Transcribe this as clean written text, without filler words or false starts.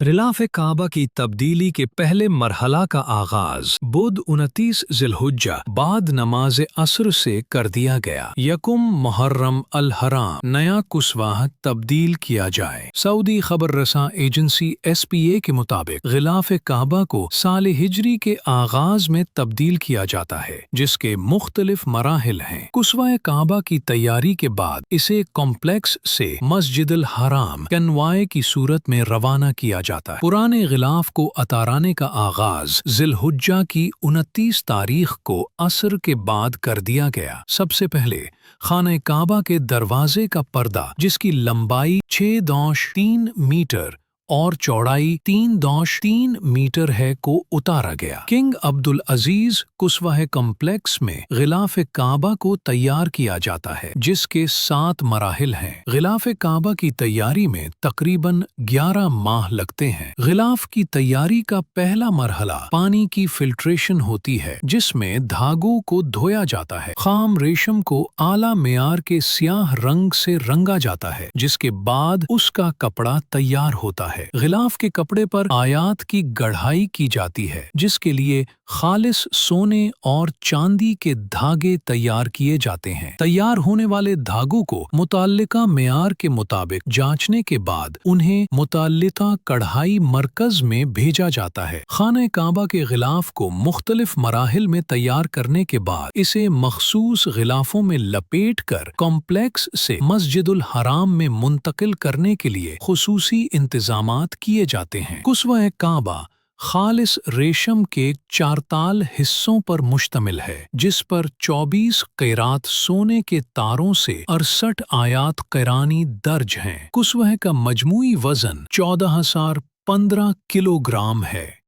ग़िलाफ़ काबा की तब्दीली के पहले मरहला का आगाज़ बुध 29 ज़िलहुज्जा बाद नमाज असर से कर दिया गया। यकुम मुहर्रम अल हराम नया कुस्वाह तब्दील किया जाए। सऊदी खबर रसां एजेंसी SPA के मुताबिक ग़िलाफ़ काबा को साल हिजरी के आगाज़ में तब्दील किया जाता है, जिसके मुख्तलिफ मराहिल हैं। कुस्वा काबा की तैयारी के बाद इसे कॉम्प्लेक्स से मस्जिदुल हराम कन्वाए की सूरत में रवाना किया जाता है। पुराने ग़िलाफ़ को अताराने का आगाज़ ज़िलहुज्जा की 29 तारीख को असर के बाद कर दिया गया। सबसे पहले खाने काबा के दरवाजे का पर्दा, जिसकी लंबाई 6.3 मीटर और चौड़ाई 3.3 मीटर है, को उतारा गया। किंग अब्दुल अजीज कुस्वा कॉम्प्लेक्स में ग़िलाफ़ काबा को तैयार किया जाता है, जिसके 7 मराहिल हैं। ग़िलाफ़ काबा की तैयारी में तकरीबन 11 माह लगते हैं। ग़िलाफ़ की तैयारी का पहला मरहला पानी की फिल्ट्रेशन होती है, जिसमें धागों को धोया जाता है। खाम रेशम को आला मेयार के स्याह रंग से रंगा जाता है, जिसके बाद उसका कपड़ा तैयार होता है। ग़िलाफ़ के कपड़े पर आयात की गढ़ाई की जाती है, जिसके लिए खालिस सोने और चांदी के धागे तैयार किए जाते हैं। तैयार होने वाले धागों को मुताल्लिका मेयार के मुताबिक जांचने के बाद उन्हें मुताल्लिका कढ़ाई मरकज में भेजा जाता है। खाने काबा के ग़िलाफ़ को मुख्तलिफ मराहिल में तैयार करने के बाद इसे मखसूस ग़िलाफ़ों में लपेट कर कॉम्प्लेक्स से मस्जिदुल हराम में मुंतकिल करने के लिए खुसूसी इंतज़ामात किए जाते हैं। कुस्वा काबा खालिस रेशम के 4 ताल हिस्सों पर मुश्तमिल है, जिस पर 24 क़ैरात सोने के तारों से 68 आयात क़ैरानी दर्ज हैं। कुस्वा का मजमूई वज़न 14,015 किलोग्राम है।